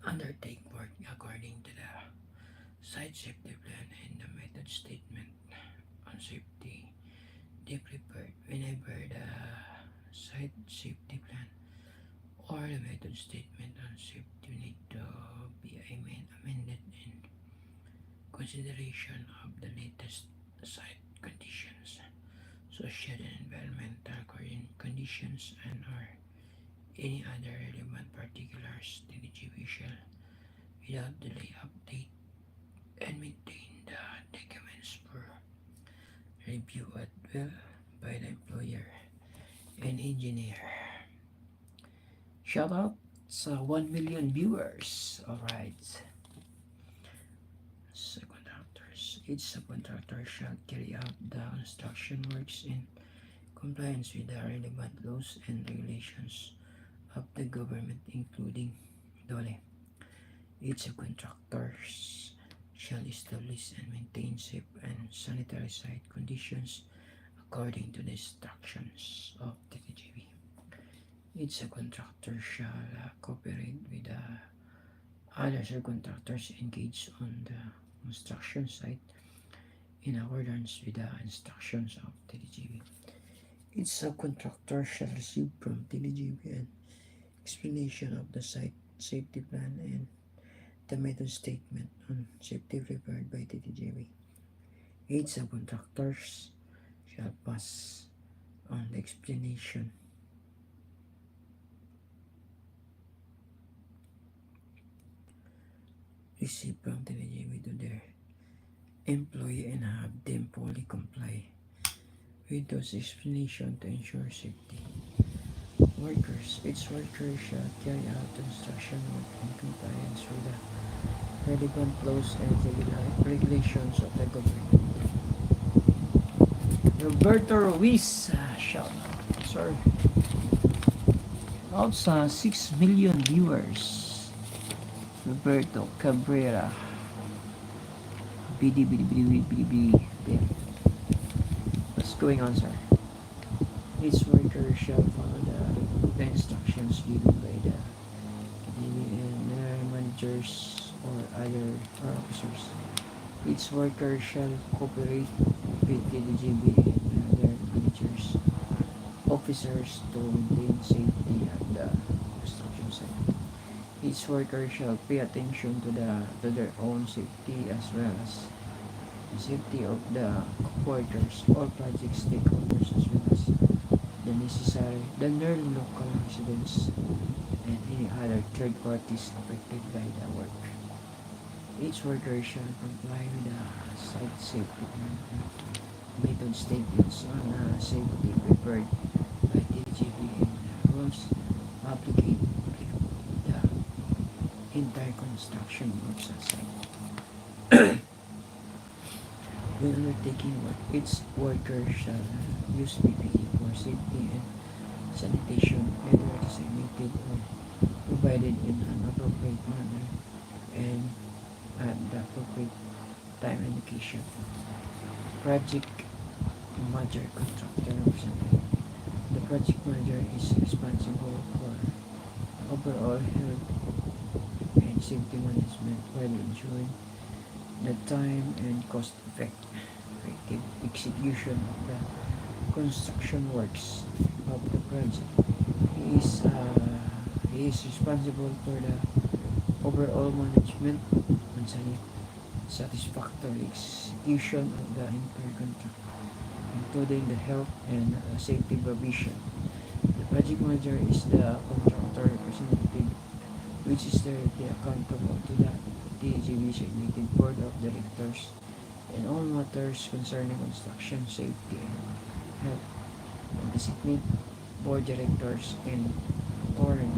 undertake work according to the site safety plan and the method statement on safety they prepared. Whenever the site safety plan or the method statement on safety need to be amended in consideration of the latest site conditions, social and environmental conditions, and or any other relevant particulars, the DGB shall without delay update and maintain the documents for review at will by the employer and engineer. Shout out sa 1 million viewers. Alright. Subcontractors. Each subcontractor shall carry out the construction works in compliance with the relevant laws and regulations of the government, including DOLE. Each subcontractors shall establish and maintain safe and sanitary site conditions according to the instructions of the TGB. Each subcontractor shall cooperate with the other subcontractors engaged on the construction site in accordance with the instructions of the TGB. Each subcontractor shall receive from TGB an explanation of the site safety plan and the method statement on safety prepared by TGB. Each subcontractors shall pass on the explanation received from TGB to their employee and have them fully comply with those explanations to ensure safety. Workers. Each worker shall carry out construction work in compliance with the relevant laws and regulations of the government. Roberto Ruiz, shout out, sir. Out sa 6 million viewers. Roberto Cabrera. BD. What's going on, sir? Each worker shall follow the instructions given by the managers or other officers. Each worker shall cooperate with the DGB and other managers, officers to maintain safety at the construction site. Each worker shall pay attention to their own safety as well as the safety of the workers, all project stakeholders, as well as the non-local residents and any other third parties affected by the work. Each worker shall comply with the site safety plan method statements on safety prepared by TGB and rules applicable to the entire construction works at site. When undertaking work, each worker shall use PPE for safety and sanitation, whether designated or provided in an appropriate manner and at the appropriate time and location. Project manager contractor representative. The project manager is responsible for overall health and safety management while ensuring the time and cost effective execution of the construction works of the project. He is responsible for the overall management and satisfactory execution of the entire contract, including the health and safety provision. The project manager is the contractor representative, which is directly accountable to the TGB designated board of directors in all matters concerning construction safety and health. The designated board directors in turn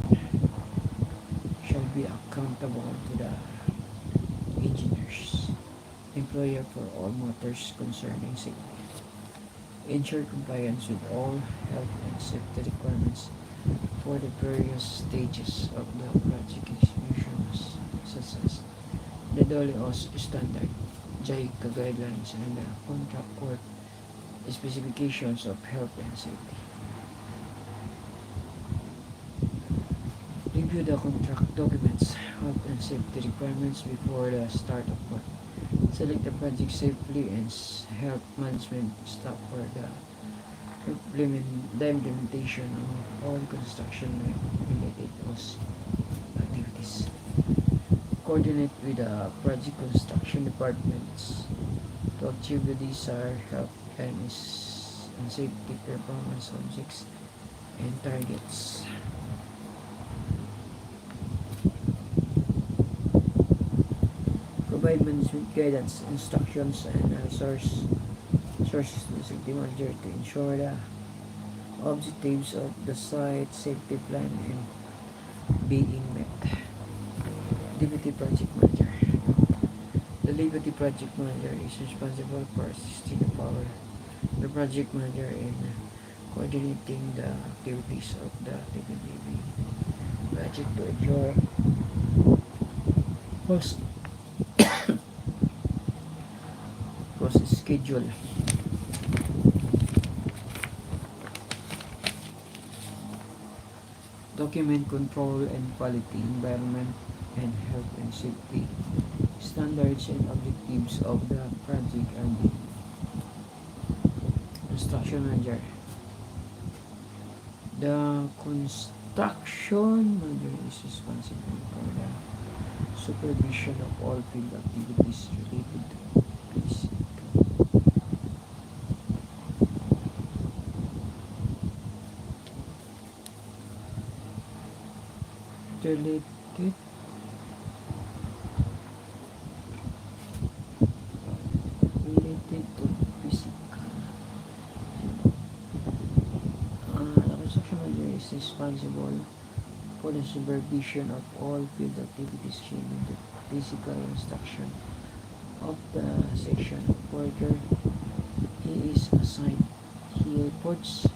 shall be accountable to the engineers, employer for all matters concerning safety. Ensure compliance with all health and safety requirements for the various stages of the project execution, such as the DOLE standard, JICA guidelines, and the contract work specifications of health and safety. Review the contract documents, health and safety requirements before the start of work. Select the project safely and health management staff for the implementation of all construction related activities. Coordinate with the project construction departments to achieve the desired health and safety performance objects and targets. Provide management guidance, instructions, and sources to the safety manager to ensure the objectives of the site safety plan and being met. Deputy Project Manager. The Deputy Project Manager is responsible for assisting the project manager in coordinating the activities of the TPDB project to ensure cost schedule. Document control and quality, environment and health and safety standards and objectives of the project are being. Construction manager. The construction manager is responsible for the supervision of all field activities related to physical. Related to physical. The construction manager is responsible for the supervision of all field activities related to physical construction of the section of worker he is assigned. He reports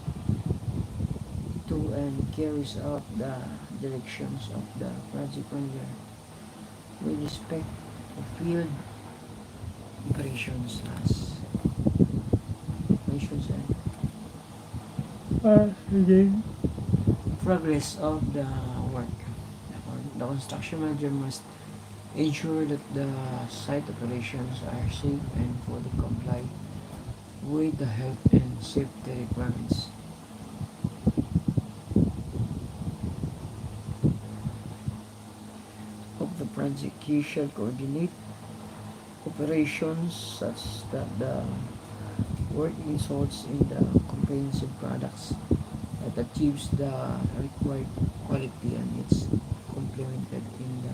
to and carries out the directions of the project manager with respect to field operations and progress of the work. The construction manager must ensure that the site operations are safe and fully comply with the health and safety requirements. Of the project, he shall coordinate operations such that the work results in the comprehensive products that achieves the required quality and it's complemented in the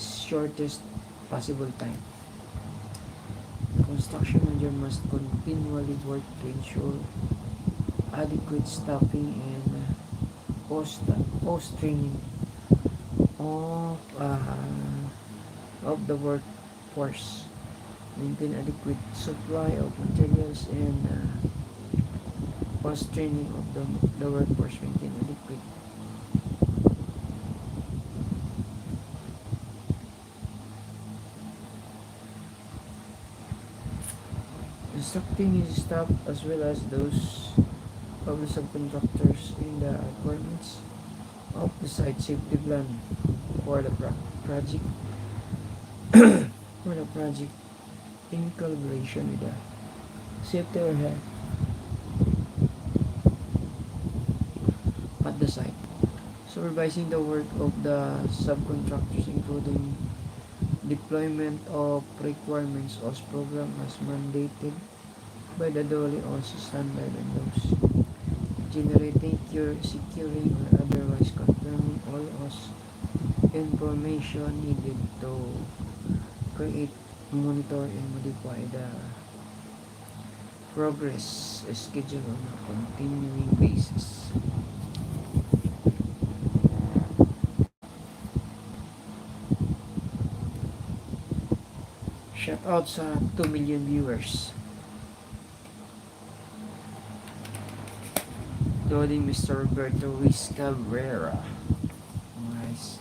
shortest possible time. The construction manager must continually work to ensure adequate staffing and post-training of the workforce, maintain adequate supply of materials and post-training of the workforce, maintain adequate instructing his staff as well as those of the subcontractors in the requirements of the site safety plan for the project in collaboration with the safety head at the site, supervising the work of the subcontractors including deployment of requirements OS program as mandated by the Dolly OS standard and those generating, securing or otherwise confirming all OS information needed to create, monitor and modify the progress schedule on a continuing basis. Shout out sa 2 million viewers, including Mr. Roberto Ruiz Cabrera. Nice.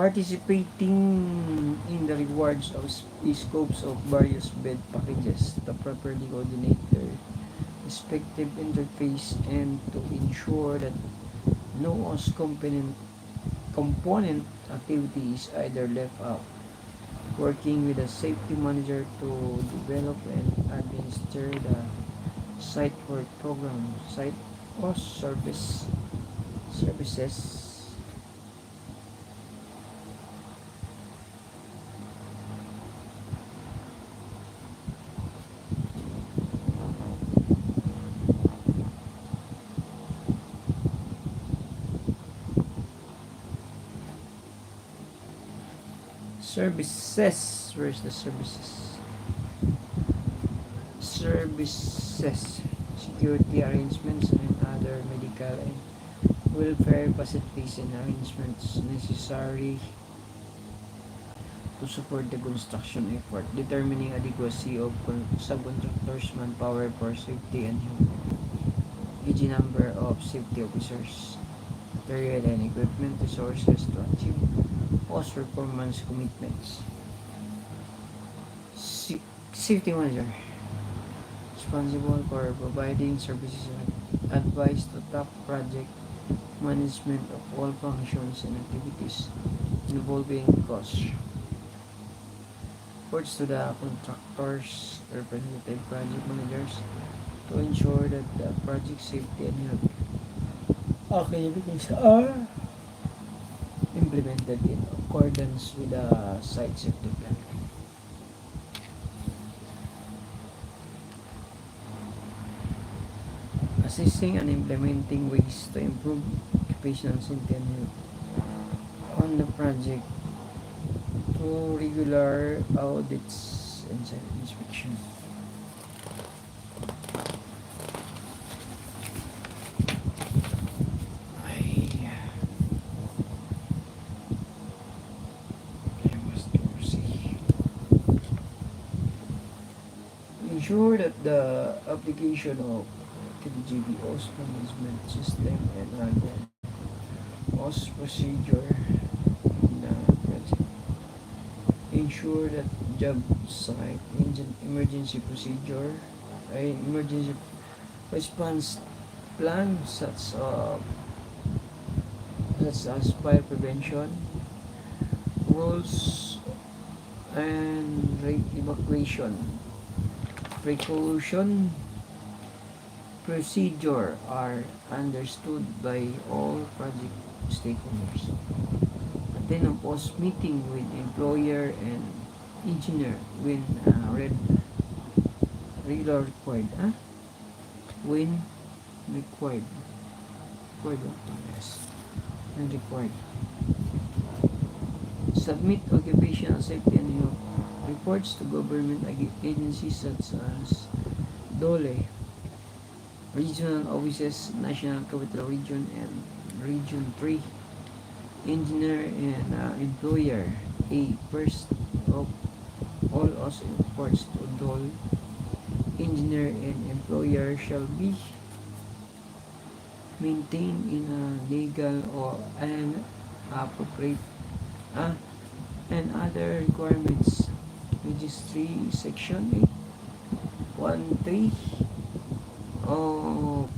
Participating in the rewards of scopes of various bed packages to properly coordinate their respective interface and to ensure that no OS component activity is either left out. Working with a safety manager to develop and administer the site work program, site or services. Services. Where's the services? Services. Security arrangements and other medical and welfare facilities and arrangements necessary to support the construction effort, determining adequacy of subcontractors' manpower for safety and health, gauge number of safety officers, material and equipment resources to achieve post performance commitments. Safety manager responsible for providing services and advice to top project management of all functions and activities involving costs. Reports to the contractors, representative project managers to ensure that the project safety and health activities are implemented in accordance with the site safety plan. Assisting and implementing ways to improve occupational safety and health on the project through regular audits and inspection. Ensure that the application of KDGB OS management system and other OS procedure in the project. Ensure that job site emergency procedure, emergency response plan such as fire prevention, rules and evacuation precaution procedure are understood by all project stakeholders. Attend a post meeting with employer and engineer when regular required. When required. Yes. When required. Submit occupational safety and health reports to government agencies such as DOLE, regional offices, National Capital Region and Region 3, engineer and employer. A first of all OS reports to DOLE, engineer and employer shall be maintained in a legal or an appropriate and other requirements. Registry section 813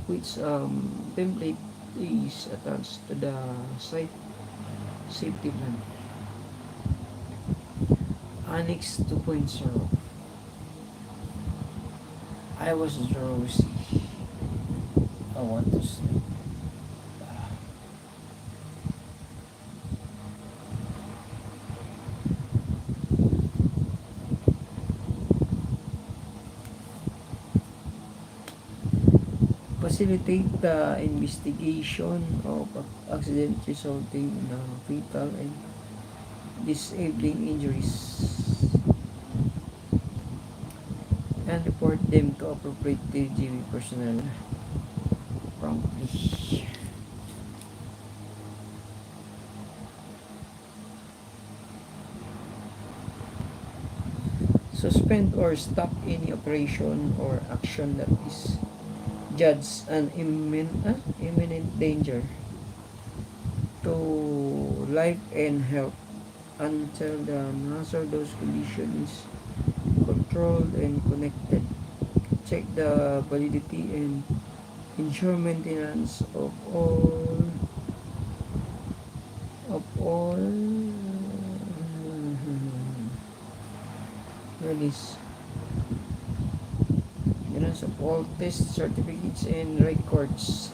which template is attached to the site safety plan. Annex 2.0. I was drowsy. I want to sleep. Facilitate the investigation of accident resulting in fatal and disabling injuries and report them to appropriate TGV personnel promptly. Suspend or stop any operation or action that is judged an imminent danger to life and health until the hazardous condition is controlled and connected. Check the validity and ensure maintenance of all release maintenance of all test certificates and records.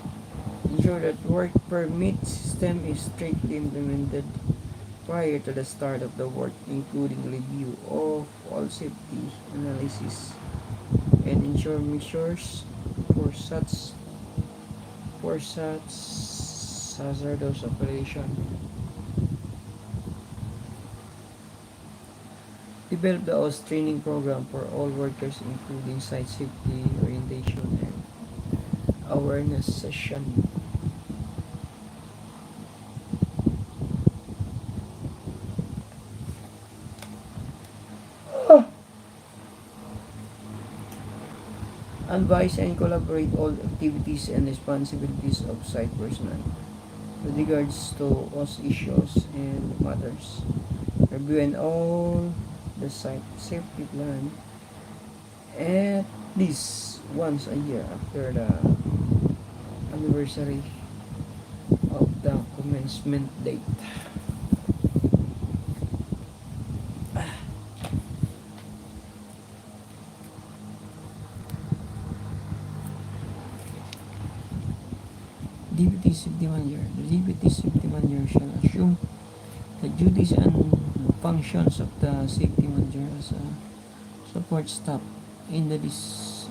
Ensure that work permit system is strictly implemented prior to the start of the work, including review of all safety analysis and ensure measures for such hazardous operation. Develop the OS training program for all workers, including site safety orientation and awareness session. Advise and collaborate all activities and responsibilities of site personnel with regards to OS issues and matters. Review and all the site safety plan at least once a year after the anniversary of the commencement date. Deputy Safety Manager. The Deputy Safety Manager shall assume the duties and functions of the Safety Manager as a support staff. In this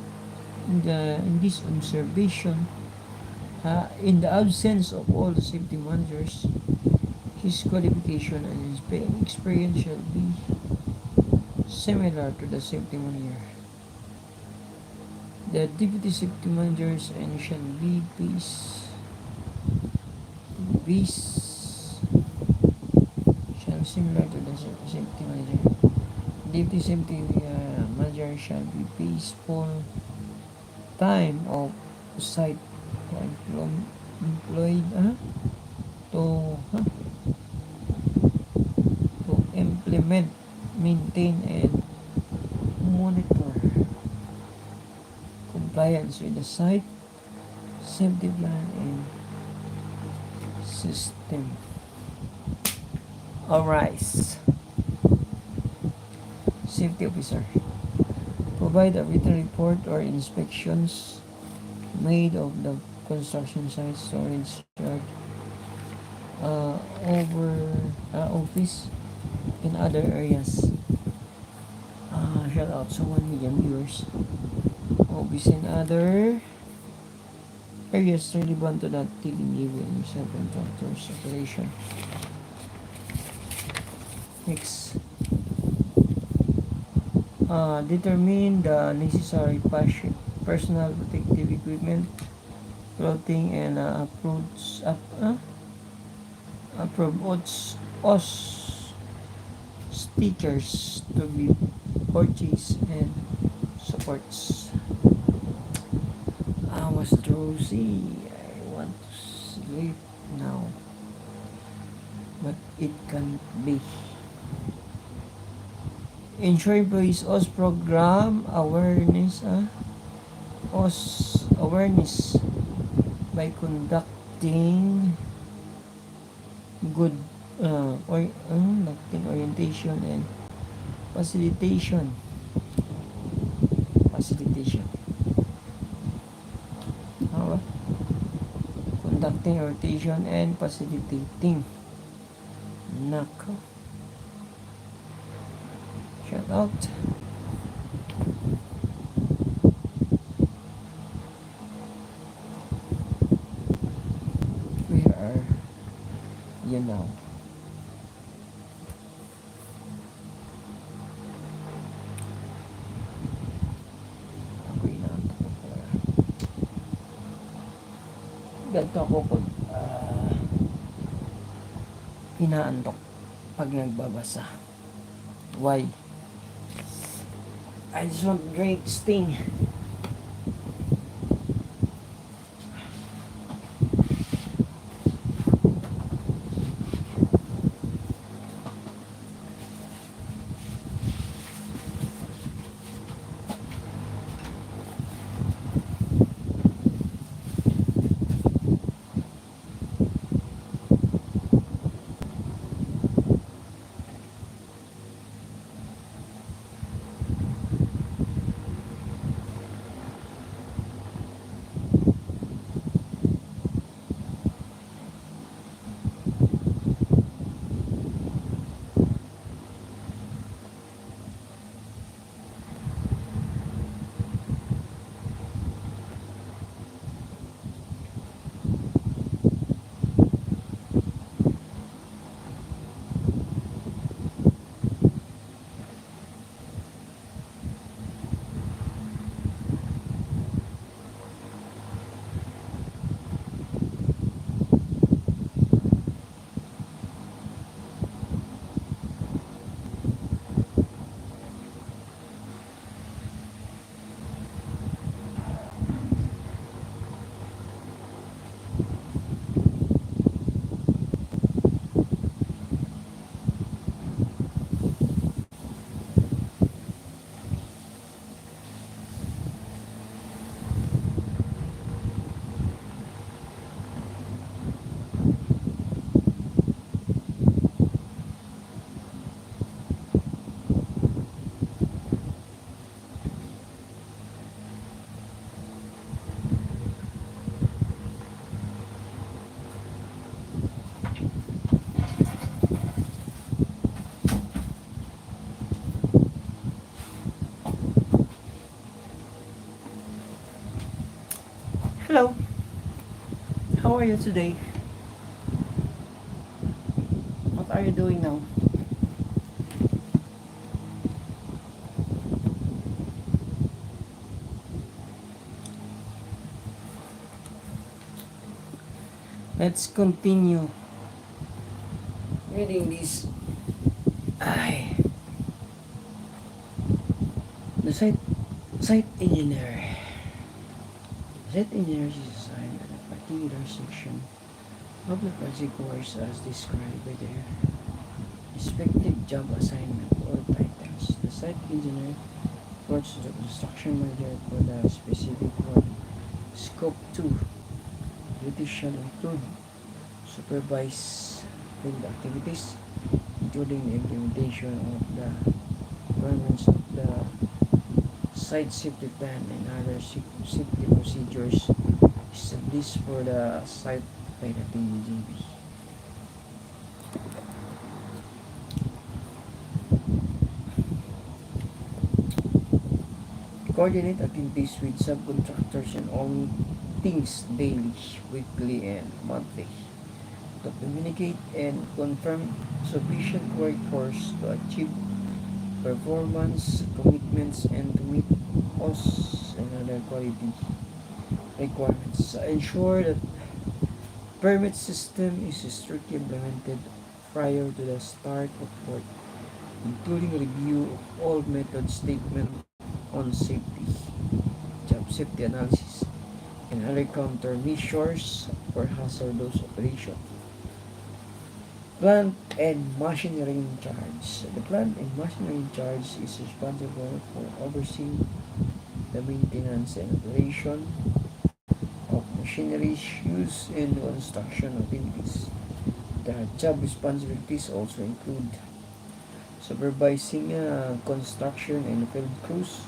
observation, in the absence of all the safety managers, his qualification and his experience shall be similar to the safety manager. The deputy safety managers and shall be shall similar to the safety manager. Deputy safety manager shall be based full time of site employed to implement, maintain, and monitor compliance with the site safety plan and system. Alright. Safety officer. Provide a written report or inspections made of the construction site, storage yard, office, in other areas. Shout out sa 1 million viewers. Office and other areas relevant to that dealing with self-contractors operation. Next. Determine the necessary personal protective equipment, clothing, and approved OS stickers to be purchased and supports. I was drowsy. I want to sleep now, but it can't be. Ensure employees OS program awareness by conducting good conducting orientation and facilitation. Conducting orientation and facilitating. Nako. Shout out. Where are you now? Ako'y naantok ko pala. Ganito ako pag inaantok pag nagbabasa. Why? I just want to drink Sting. Hello, how are you today? What are you doing now? Let's continue reading this. Ay, the site engineer. Site engineer is assigned at a particular section of the project course as described by their respective job assignment or titles. The site engineer reports to the construction manager for the specific work. Scope 2 duties shall include supervise field activities, including the implementation of the requirements of the site safety plan and other safety procedures established for the site by the TGB. Coordinate activities with subcontractors and all things daily, weekly, and monthly to communicate and confirm sufficient workforce to achieve performance commitments and to meet costs and other quality requirements. Ensure that permit system is strictly implemented prior to the start of work, including review of all method statement on safety, job safety analysis, and other countermeasures for hazardous operation. Plant and machinery in charge. The plant and machinery in charge is responsible for overseeing the maintenance and operation of machineries used in construction activities. The job responsibilities also include supervising construction and field crews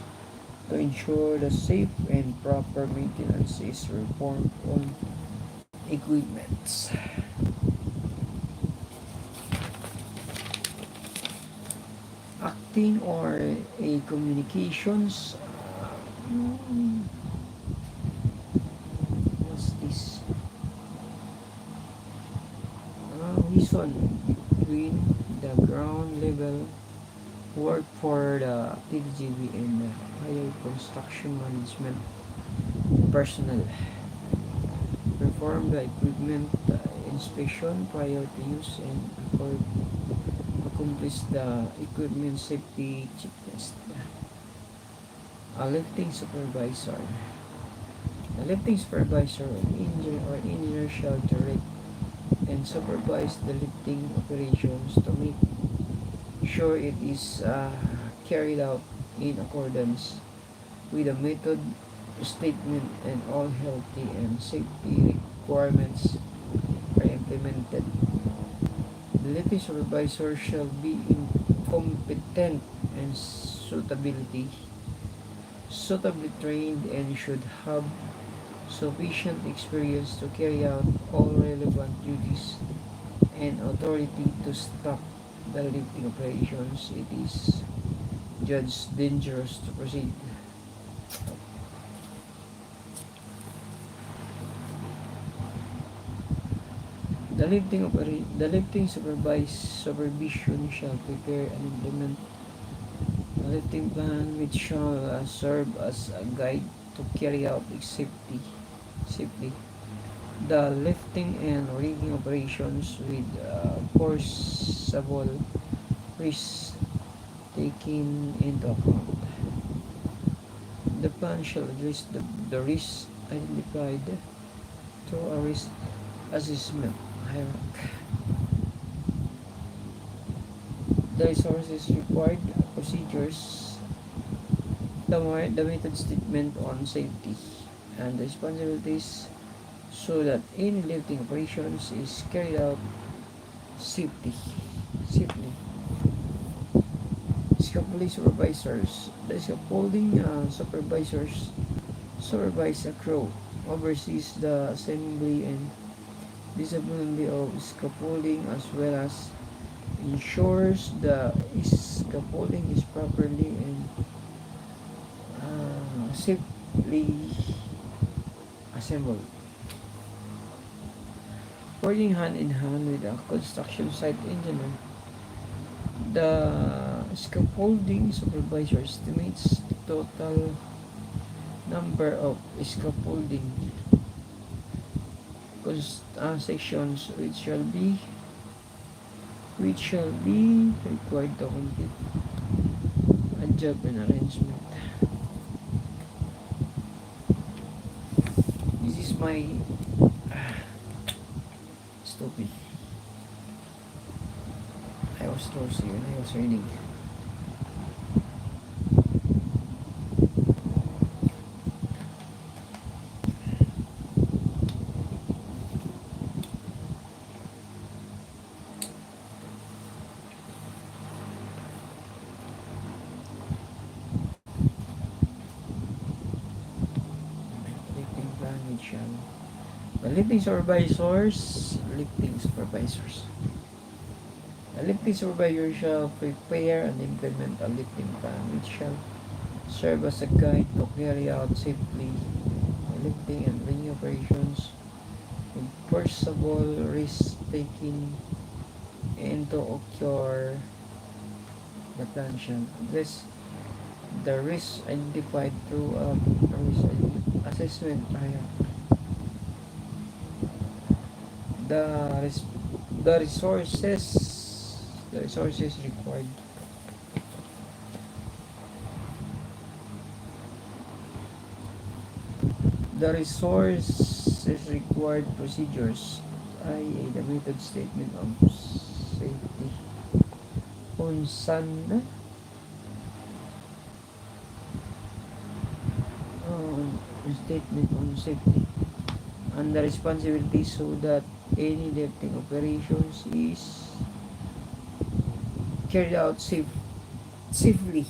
to ensure the safe and proper maintenance is performed on equipment. Acting or a communications. What's this? Reason between the ground level work for the TGB and the higher construction management personnel. Perform the equipment inspection prior to use and accomplish the equipment safety checklist. A lifting supervisor. The lifting supervisor or engineer shall direct and supervise the lifting operations to make sure it is carried out in accordance with the method statement and all healthy and safety requirements are implemented. The lifting supervisor shall be incompetent and suitably trained and should have sufficient experience to carry out all relevant duties and authority to stop the lifting operations. It is judged dangerous to proceed. The lifting supervision shall prepare and implement a lifting plan which shall serve as a guide to carry out safely the lifting and rigging operations with forcible risks taken into account. The plan shall address the risks identified through a risk assessment hierarchy. The resources required, procedures, the method statement on safety, and the responsibilities so that any lifting operations is carried out safely. Scaffolding supervisors. The scaffolding supervisors supervise a crew, oversees the assembly and disassembly of scaffolding as well as ensures the scaffolding is properly and safely assembled. Working hand in hand with a construction site engineer, the scaffolding supervisor estimates the total number of scaffolding sections which shall be required to complete a job and arrangement. This is my stupid. I was toasty when I was reading. The lifting supervisors. A lifting supervisor shall prepare and implement a lifting plan which shall serve as a guide to carry out safely lifting and bringing operations with forcible risk taking into occur. The plan shall address the risks identified through a risk assessment trial. The resources required. The resources required procedures, i.e. the method statement of safety. Statement on safety and the responsibility so that any lifting operations is carried out safely.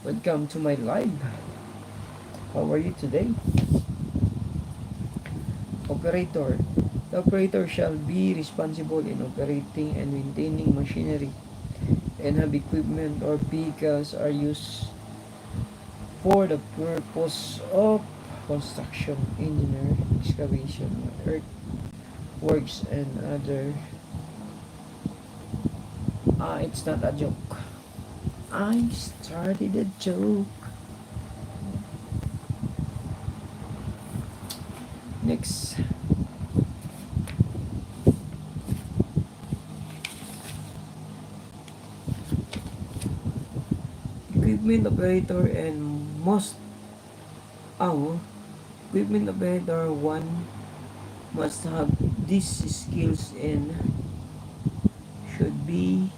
Welcome to my live. How are you today? Operator. The operator shall be responsible in operating and maintaining machinery and heavy equipment or vehicles are used for the purpose of construction, engineer, excavation, earthworks, and other. It's not a joke. I started a joke. Next. Equipment operator and equipment operator 1 must have these skills and should be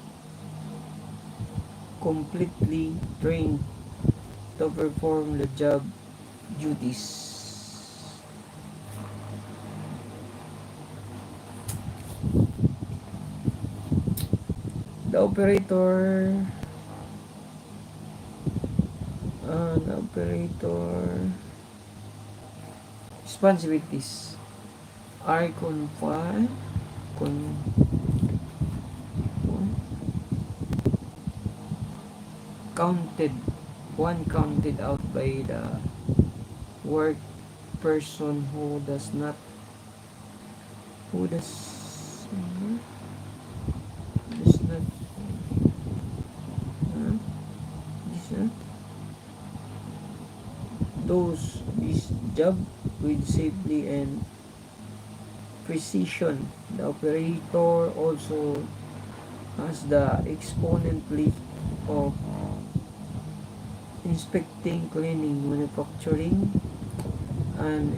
completely trained to perform the job duties. The operator responsibilities are counted out by the work person who does not does this job with safety and precision. The operator also has the exponentially of inspecting, cleaning, manufacturing, and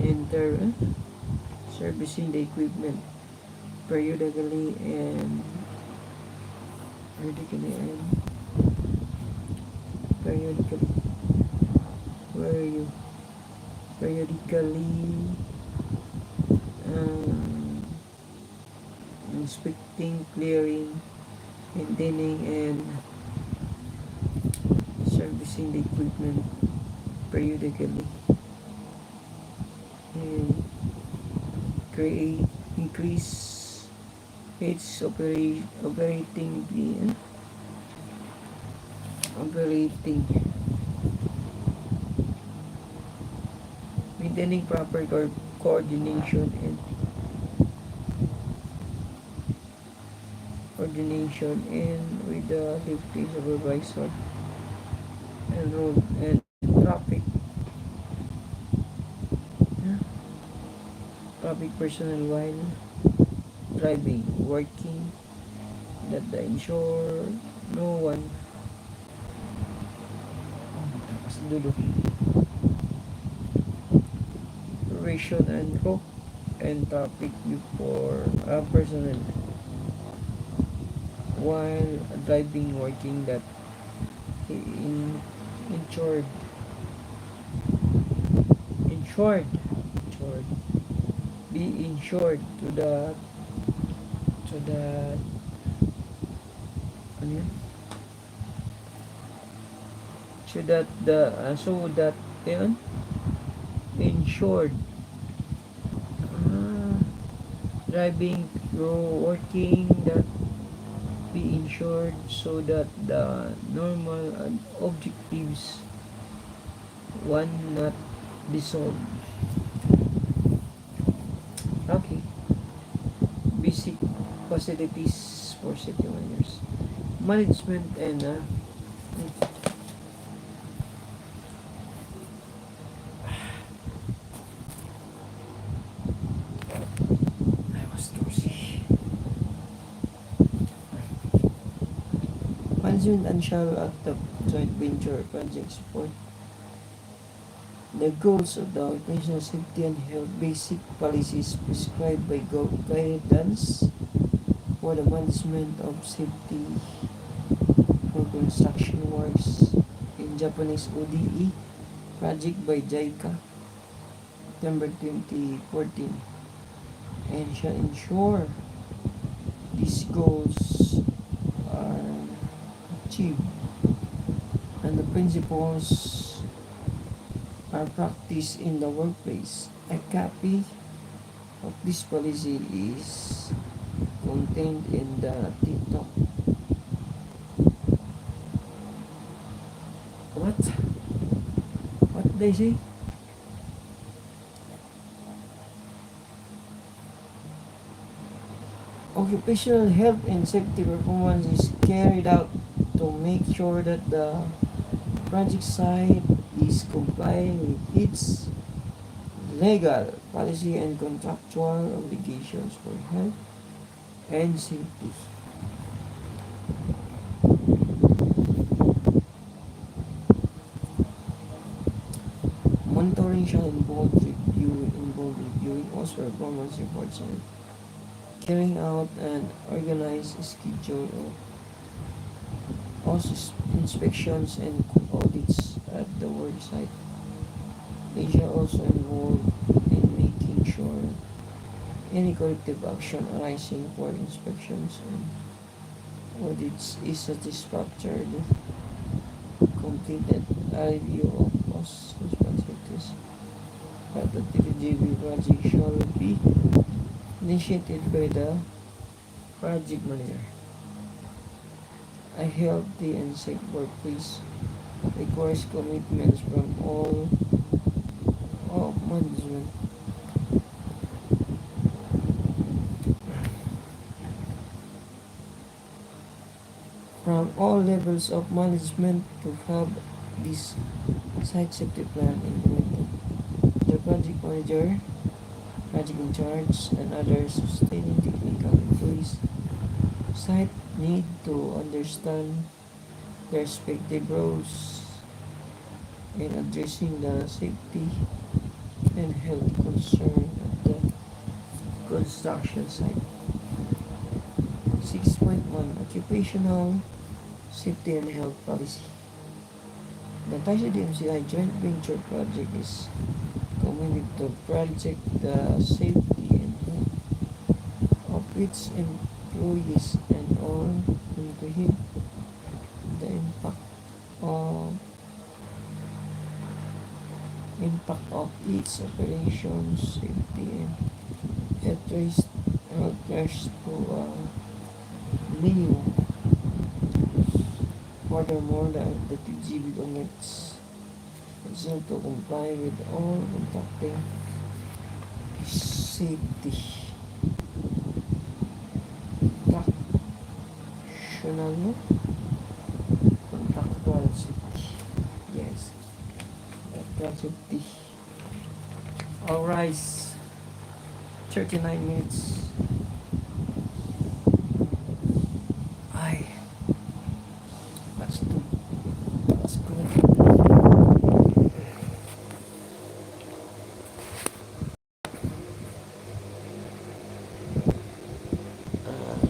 servicing the equipment periodically and inspecting, clearing, maintaining, and servicing the equipment periodically and increase its operating maintaining proper coordination and with the safety supervisor and road and traffic traffic personnel while driving, working that the ensure no one dulo duration and road and traffic before personnel while driving, working that in insured insured insured be insured to the ano yun? So that yun insured ah, driving through working that be insured so that the normal objectives one not dissolved. Okay, basic facilities for city managers, management and I was cozy. Management and shall at the joint venture project support the goals of the occupational safety and health basic policies prescribed by guidance for the management of safety for construction works in Japanese ODE project by JICA September 2014 and shall ensure these goals are achieved and the principles are practiced in the workplace. A copy of this policy is contained in the TikTok. What? What did they say? Occupational health and safety performance is carried out to make sure that the project site is complying with its legal, policy, and contractual obligations for health and safety. Monitoring shall involve reviewing also performance reports and carrying out an organized schedule of also inspections and audits at the work site. They shall also involve in making sure any corrective action arising for inspections and audits is satisfactorily completed. A review of cost responsibilities at the TTGB project shall be initiated by the project manager. A healthy and safe workplace requires commitments from all of management. From all levels of management to have this site safety plan implemented. The project manager, project in charge, and other sustaining technical employees site need to understand their respective roles in addressing the safety and health concern at the construction site. 6.1 Occupational Safety and Health Policy. The Taisha DMCI joint venture project is committed to project the safety and health of its employees and all including the of impact of its operations, safety and health risks to minimum. Furthermore, the TGB connects Continue to comply with all contacting safety contractual no? Contractual safety. Yes. Contractual safety. All rise. 39 minutes. Ay, that's good. That's good.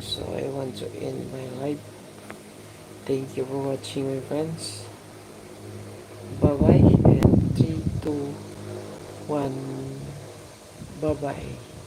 So I want to end my life. Thank you for watching, my friends. Bye bye. And 3, 2, 1. Bye bye.